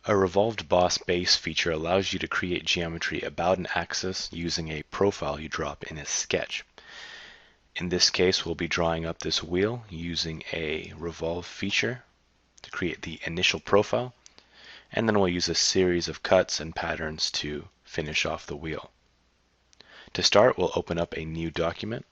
A revolved boss base feature allows you to create geometry about an axis using a profile you drop in a sketch. In this case, we'll be drawing up this wheel using a revolve feature to create the initial profile, and then we'll use a series of cuts and patterns to finish off the wheel. To start, we'll open up a new document.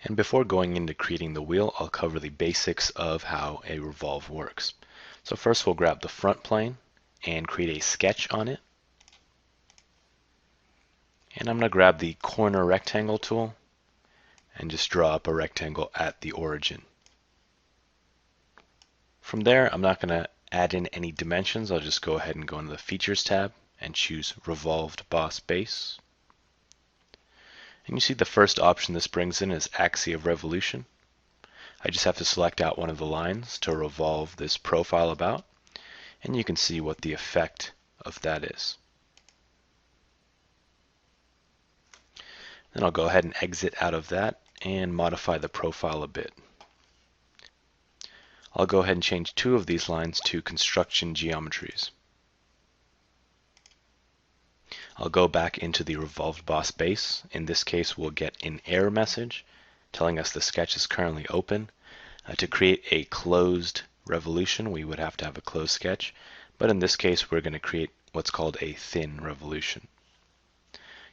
And before going into creating the wheel, I'll cover the basics of how a revolve works. So first we'll grab the front plane and create a sketch on it. And I'm going to grab the corner rectangle tool and just draw up a rectangle at the origin. From there, I'm not going to add in any dimensions. I'll just go ahead and go into the Features tab and choose Revolved Boss Base. And you see the first option this brings in is axis of revolution. I just have to select out one of the lines to revolve this profile about, and you can see what the effect of that is. Then I'll go ahead and exit out of that and modify the profile a bit. I'll go ahead and change two of these lines to construction geometries. I'll go back into the revolved boss base. In this case, we'll get an error message telling us the sketch is currently open. To create a closed revolution, we would have to have a closed sketch, but in this case, we're going to create what's called a thin revolution.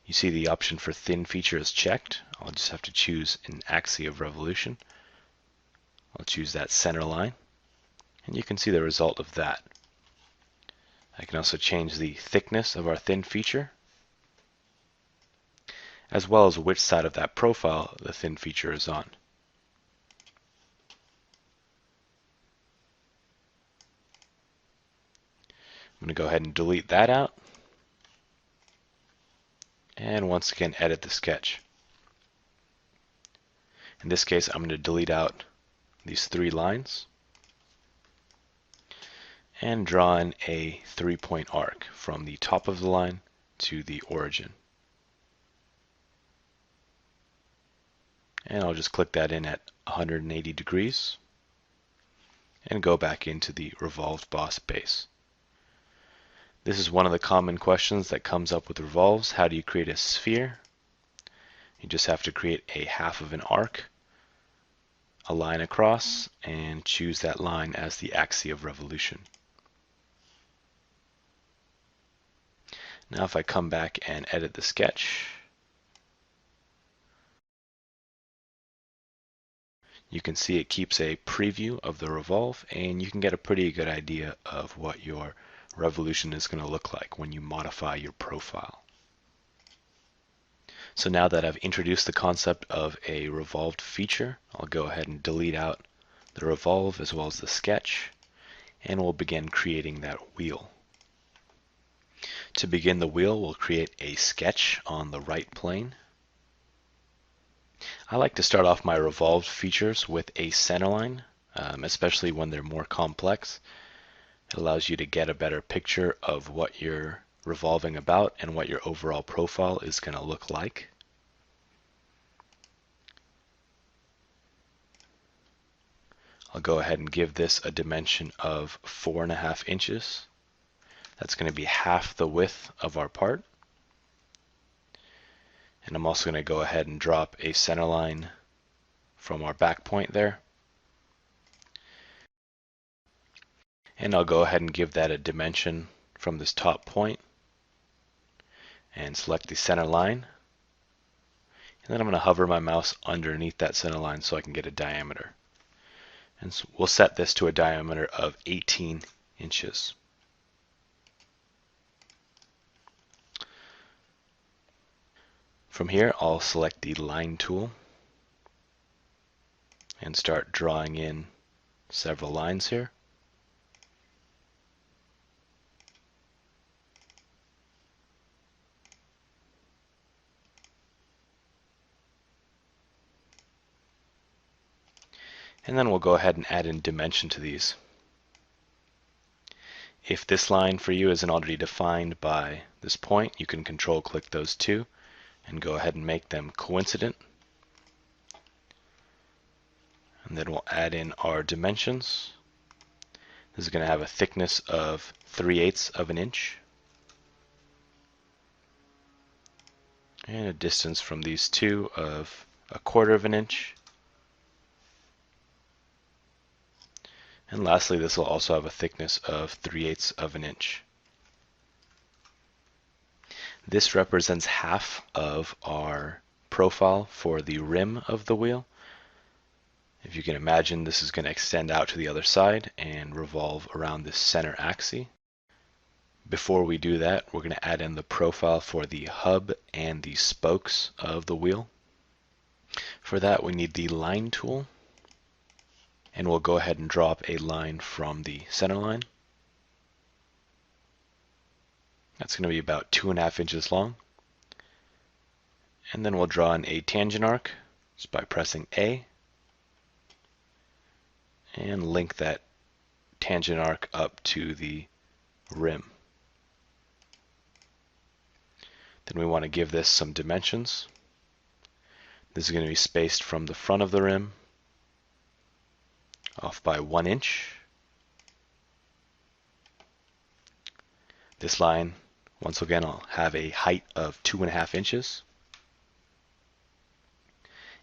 You see the option for thin feature is checked. I'll just have to choose an axis of revolution. I'll choose that center line, and you can see the result of that. I can also change the thickness of our thin feature, as well as which side of that profile the thin feature is on. I'm going to go ahead and delete that out, and once again edit the sketch. In this case, I'm going to delete out these three lines and draw in a 3-point arc from the top of the line to the origin. And I'll just click that in at 180 degrees and go back into the revolved boss base. This is one of the common questions that comes up with revolves. How do you create a sphere? You just have to create a half of an arc, a line across, and choose that line as the axis of revolution. Now if I come back and edit the sketch, you can see it keeps a preview of the revolve, and you can get a pretty good idea of what your revolution is going to look like when you modify your profile. So now that I've introduced the concept of a revolved feature, I'll go ahead and delete out the revolve as well as the sketch, and we'll begin creating that wheel. To begin the wheel, we'll create a sketch on the right plane. I like to start off my revolved features with a center line, especially when they're more complex. It allows you to get a better picture of what you're revolving about and what your overall profile is going to look like. I'll go ahead and give this a dimension of 4.5 inches. That's going to be half the width of our part. And I'm also going to go ahead and drop a center line from our back point there. And I'll go ahead and give that a dimension from this top point and select the center line. And then I'm going to hover my mouse underneath that center line so I can get a diameter. And so we'll set this to a diameter of 18 inches. From here, I'll select the line tool and start drawing in several lines here. And then we'll go ahead and add in dimension to these. If this line for you isn't already defined by this point, you can control click those two and go ahead and make them coincident. And then we'll add in our dimensions. This is going to have a thickness of 3/8 of an inch. And a distance from these two of 1/4 of an inch. And lastly, this will also have a thickness of 3/8 of an inch. This represents half of our profile for the rim of the wheel. If you can imagine, this is going to extend out to the other side and revolve around this center axis. Before we do that, we're going to add in the profile for the hub and the spokes of the wheel. For that, we need the line tool, and we'll go ahead and drop a line from the center line. That's going to be about 2.5 inches long. And then we'll draw in a tangent arc just by pressing A and link that tangent arc up to the rim. Then we want to give this some dimensions. This is going to be spaced from the front of the rim off by 1 inch. This line, once again, will have a height of 2.5 inches.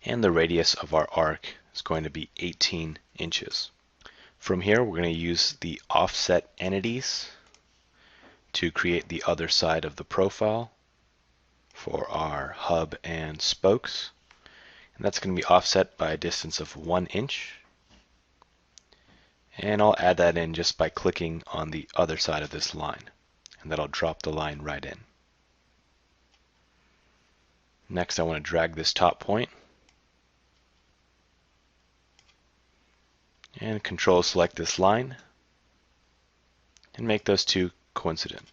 And the radius of our arc is going to be 18 inches. From here, we're going to use the offset entities to create the other side of the profile for our hub and spokes. And that's going to be offset by a distance of 1 inch. And I'll add that in just by clicking on the other side of this line. And that'll drop the line right in. Next, I want to drag this top point and Control select this line and make those two coincident.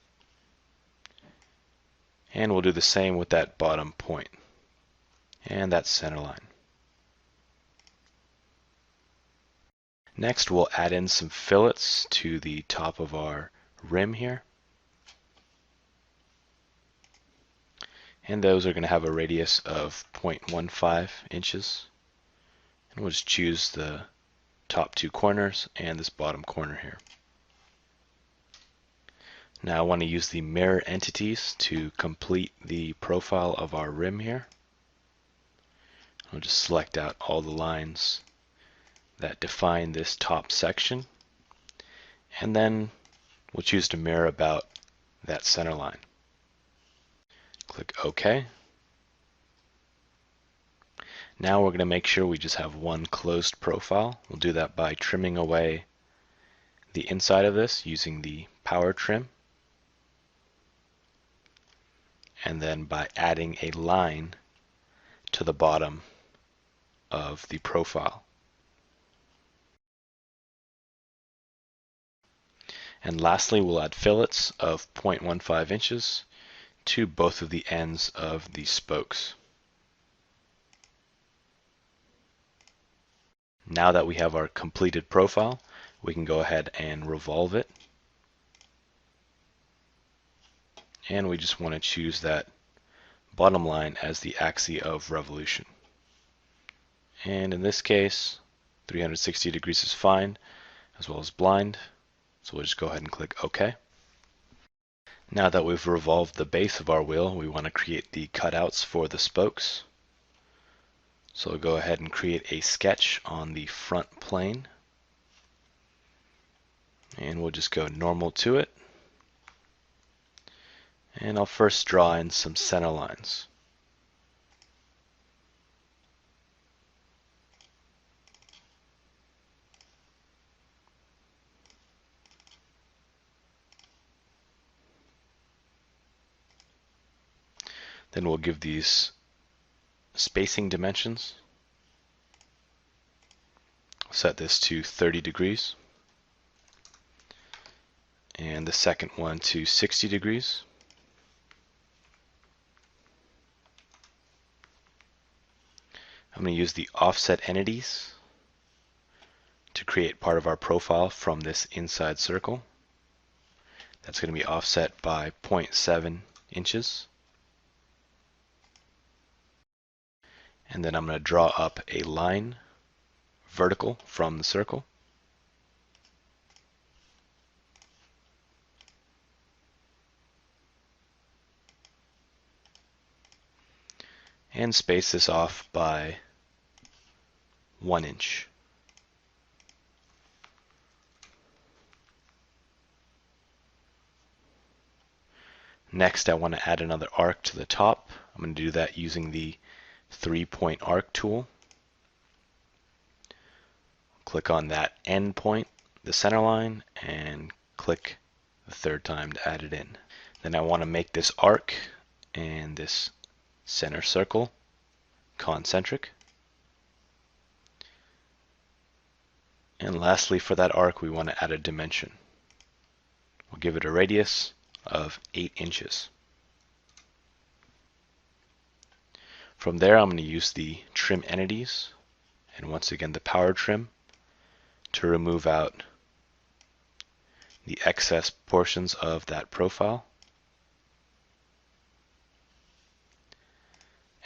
And we'll do the same with that bottom point and that center line. Next, we'll add in some fillets to the top of our rim here. And those are going to have a radius of 0.15 inches. And we'll just choose the top two corners and this bottom corner here. Now I want to use the mirror entities to complete the profile of our rim here. I'll just select out all the lines that define this top section, and then we'll choose to mirror about that center line. Click OK. Now we're going to make sure we just have one closed profile. We'll do that by trimming away the inside of this using the power trim, and then by adding a line to the bottom of the profile. And lastly, we'll add fillets of 0.15 inches to both of the ends of the spokes. Now that we have our completed profile, we can go ahead and revolve it. And we just want to choose that bottom line as the axis of revolution. And in this case, 360 degrees is fine, as well as blind. So we'll just go ahead and click OK. Now that we've revolved the base of our wheel, we want to create the cutouts for the spokes. So we'll go ahead and create a sketch on the front plane. And we'll just go normal to it. And I'll first draw in some center lines. Then we'll give these spacing dimensions. Set this to 30 degrees. And the second one to 60 degrees. I'm going to use the offset entities to create part of our profile from this inside circle. That's going to be offset by 0.7 inches. And then I'm going to draw up a line vertical from the circle. And space this off by 1 inch. Next, I want to add another arc to the top. I'm going to do that using the 3-point arc tool. Click on that end point, the center line, and click the third time to add it in. Then I want to make this arc and this center circle concentric. And lastly, for that arc, we want to add a dimension. We'll give it a radius of 8 inches. From there, I'm going to use the trim entities, and once again the power trim, to remove out the excess portions of that profile.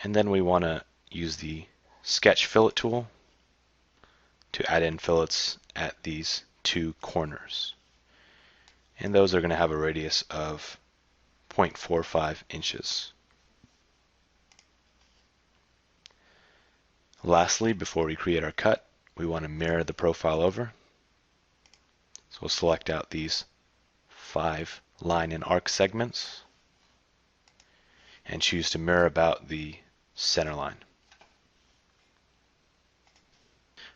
And then we want to use the sketch fillet tool to add in fillets at these 2 corners. And those are going to have a radius of 0.45 inches. Lastly, before we create our cut, we want to mirror the profile over. So we'll select out these 5 line and arc segments and choose to mirror about the center line.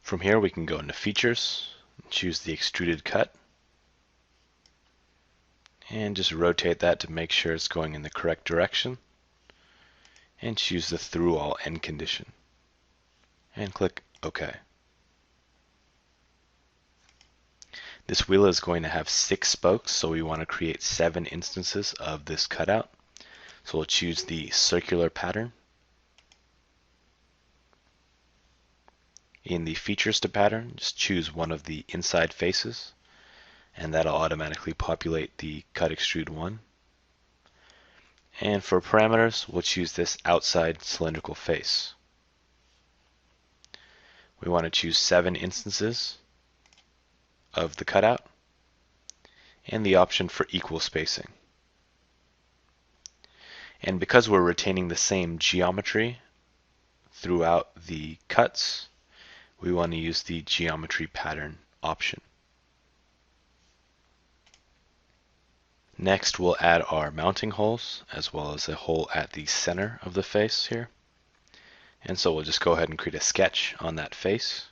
From here, we can go into Features, choose the Extruded Cut, and just rotate that to make sure it's going in the correct direction, and choose the Through All End condition, and click OK. This wheel is going to have 6 spokes, so we want to create 7 instances of this cutout. So we'll choose the circular pattern. In the Features to Pattern, just choose one of the inside faces, and that'll automatically populate the Cut Extrude 1. And for parameters, we'll choose this outside cylindrical face. We want to choose 7 instances of the cutout, and the option for equal spacing. And because we're retaining the same geometry throughout the cuts, we want to use the geometry pattern option. Next, we'll add our mounting holes, as well as a hole at the center of the face here. And so we'll just go ahead and create a sketch on that face.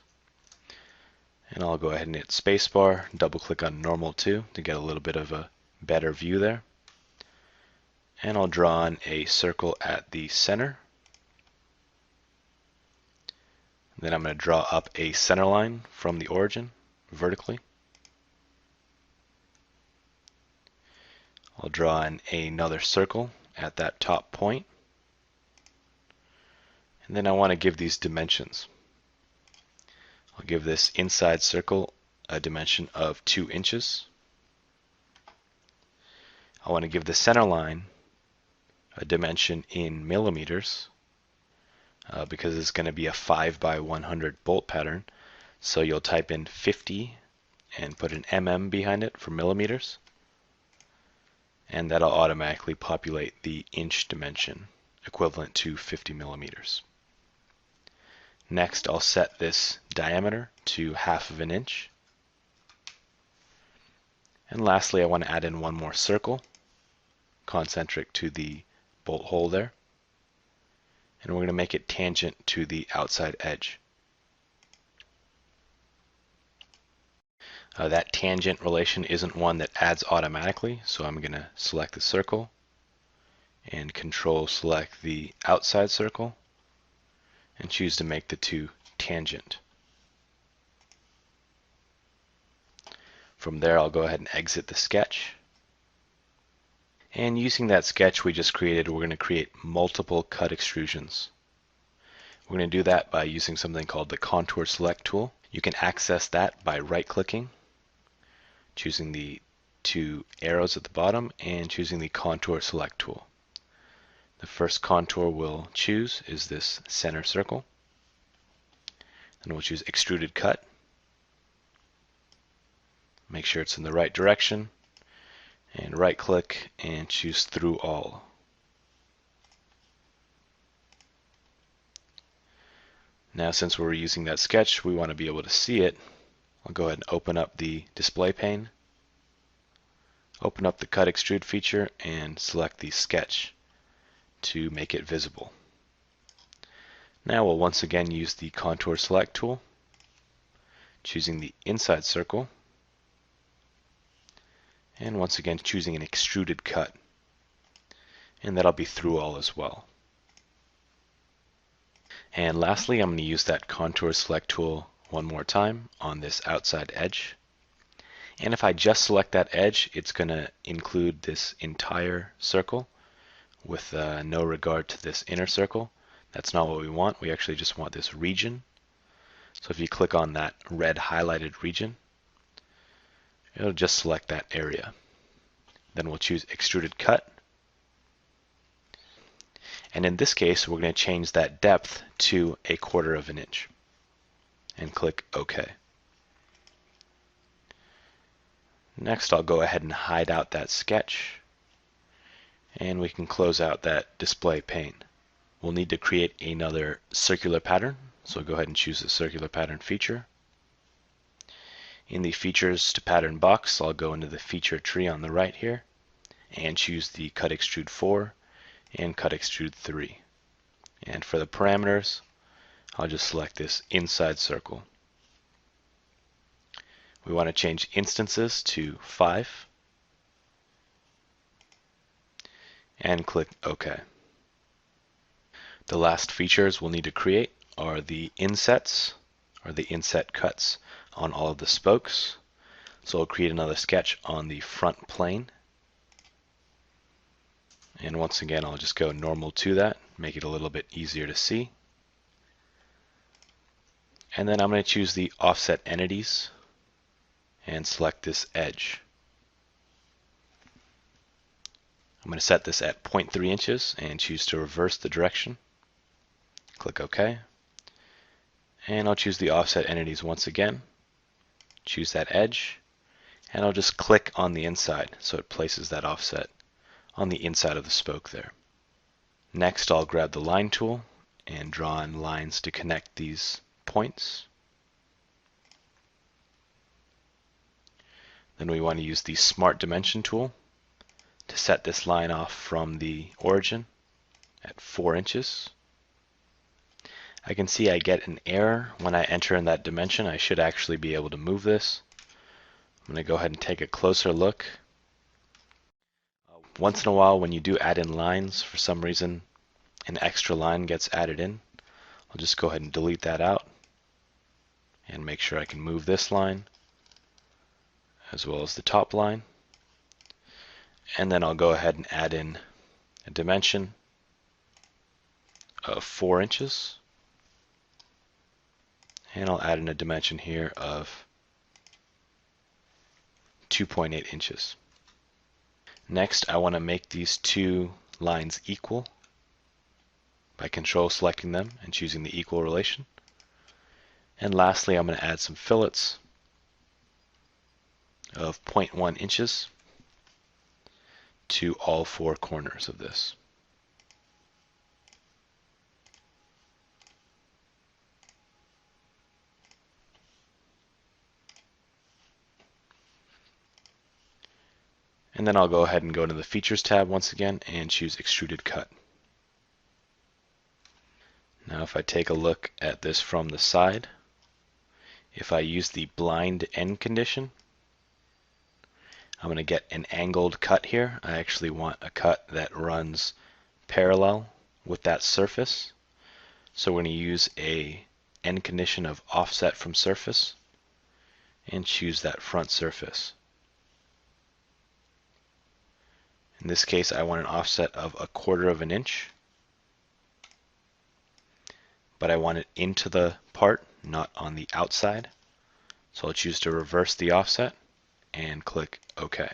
And I'll go ahead and hit spacebar, double click on normal 2 to get a little bit of a better view there. And I'll draw on a circle at the center. Then I'm going to draw up a center line from the origin vertically. I'll draw in another circle at that top point. And then I want to give these dimensions. I'll give this inside circle a dimension of 2 inches. I want to give the center line a dimension in millimeters because it's going to be a 5 by 100 bolt pattern. So you'll type in 50 and put an mm behind it for millimeters, and that'll automatically populate the inch dimension equivalent to 50 millimeters. Next, I'll set this diameter to 1/2 inch. And lastly, I want to add in one more circle, concentric to the bolt hole there. And we're going to make it tangent to the outside edge. That tangent relation isn't one that adds automatically, so I'm going to select the circle and Control select the outside circle and choose to make the 2 tangent. From there, I'll go ahead and exit the sketch. And using that sketch we just created, we're going to create multiple cut extrusions. We're going to do that by using something called the Contour Select tool. You can access that by right-clicking, choosing the 2 arrows at the bottom, and choosing the Contour Select tool. The first contour we'll choose is this center circle. Then we'll choose extruded cut. Make sure it's in the right direction, and right click and choose through all. Now since we're using that sketch, we want to be able to see it. I'll go ahead and open up the display pane, open up the cut extrude feature, and select the sketch to make it visible. Now we'll once again use the contour select tool, choosing the inside circle, and once again choosing an extruded cut, and that'll be through all as well. And lastly, I'm going to use that contour select tool one more time on this outside edge. And if I just select that edge, it's going to include this entire circle with no regard to this inner circle. That's not what we want. We actually just want this region. So if you click on that red highlighted region, it'll just select that area. Then we'll choose extruded cut. And in this case, we're going to change that depth to 1/4 of an inch. And click OK. Next, I'll go ahead and hide out that sketch. And we can close out that display pane. We'll need to create another circular pattern. So go ahead and choose the circular pattern feature. In the features to pattern box, I'll go into the feature tree on the right here and choose the cut extrude 4 and cut extrude 3. And for the parameters, I'll just select this inside circle. We want to change instances to 5 and click OK. The last features we'll need to create are the insets, or the inset cuts on all of the spokes. So I'll create another sketch on the front plane. And once again, I'll just go normal to that, make it a little bit easier to see. And then I'm going to choose the offset entities and select this edge. I'm going to set this at 0.3 inches and choose to reverse the direction. Click OK. And I'll choose the offset entities once again. Choose that edge. And I'll just click on the inside so it places that offset on the inside of the spoke there. Next, I'll grab the line tool and draw in lines to connect these points. Then we want to use the Smart Dimension tool to set this line off from the origin at 4 inches. I can see I get an error when I enter in that dimension. I should actually be able to move this. I'm going to go ahead and take a closer look. Once in a while, when you do add in lines, for some reason an extra line gets added in. I'll just go ahead and delete that out and make sure I can move this line as well as the top line. And then I'll go ahead and add in a dimension of 4 inches. And I'll add in a dimension here of 2.8 inches. Next, I want to make these two lines equal by control selecting them and choosing the equal relation. And lastly, I'm going to add some fillets of 0.1 inches to all 4 corners of this. And then I'll go ahead and go to the Features tab once again and choose Extruded Cut. Now if I take a look at this from the side, if I use the blind end condition, I'm going to get an angled cut here. I actually want a cut that runs parallel with that surface. So we're going to use a end condition of offset from surface and choose that front surface. In this case, I want an offset of 1/4 of an inch, but I want it into the part, not on the outside. So I'll choose to reverse the offset and click OK.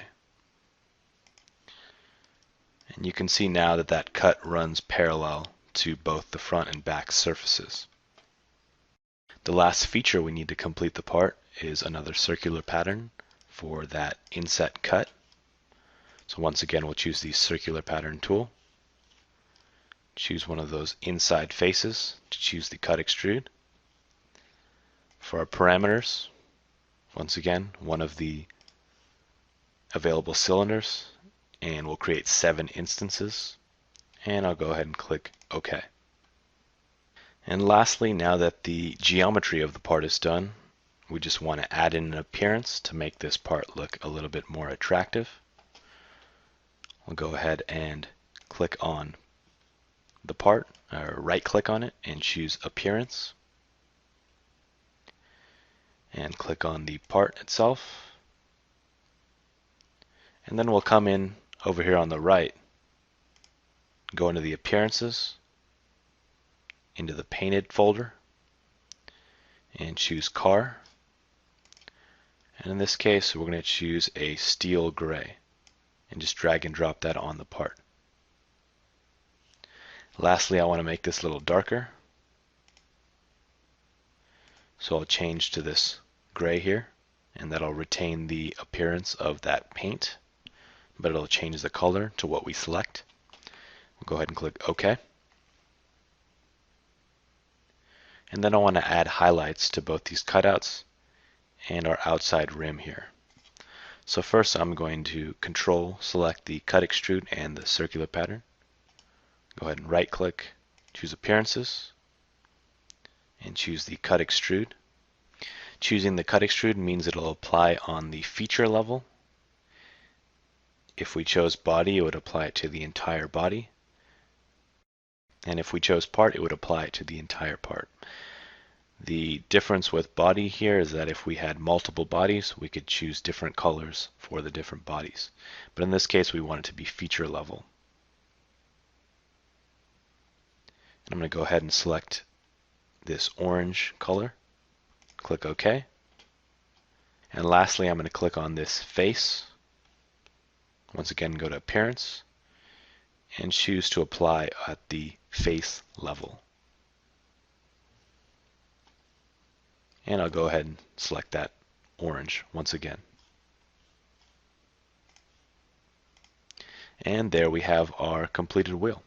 And you can see now that that cut runs parallel to both the front and back surfaces. The last feature we need to complete the part is another circular pattern for that inset cut. So once again, we'll choose the circular pattern tool. Choose one of those inside faces to choose the cut extrude. For our parameters, once again, one of the available cylinders, and we'll create 7 instances. And I'll go ahead and click OK. And lastly, now that the geometry of the part is done, we just want to add in an appearance to make this part look a little bit more attractive. We'll go ahead and click on the part, or right click on it and choose Appearance. And click on the part itself. And then we'll come in over here on the right, go into the Appearances, into the Painted folder, and choose Car. And in this case, we're going to choose a steel gray and just drag and drop that on the part. Lastly, I want to make this a little darker. So I'll change to this gray here, and that'll retain the appearance of that paint, but it'll change the color to what we select. We'll go ahead and click OK. And then I want to add highlights to both these cutouts and our outside rim here. So first I'm going to Control select the cut extrude and the circular pattern. Go ahead and right click, choose Appearances, and choose the cut extrude. Choosing the cut extrude means it'll apply on the feature level. If we chose body, it would apply it to the entire body. And if we chose part, it would apply it to the entire part. The difference with body here is that if we had multiple bodies, we could choose different colors for the different bodies. But in this case, we want it to be feature level. I'm going to go ahead and select this orange color. Click OK. And lastly, I'm going to click on this face. Once again, go to Appearance and choose to apply at the face level. And I'll go ahead and select that orange once again. And there we have our completed wheel.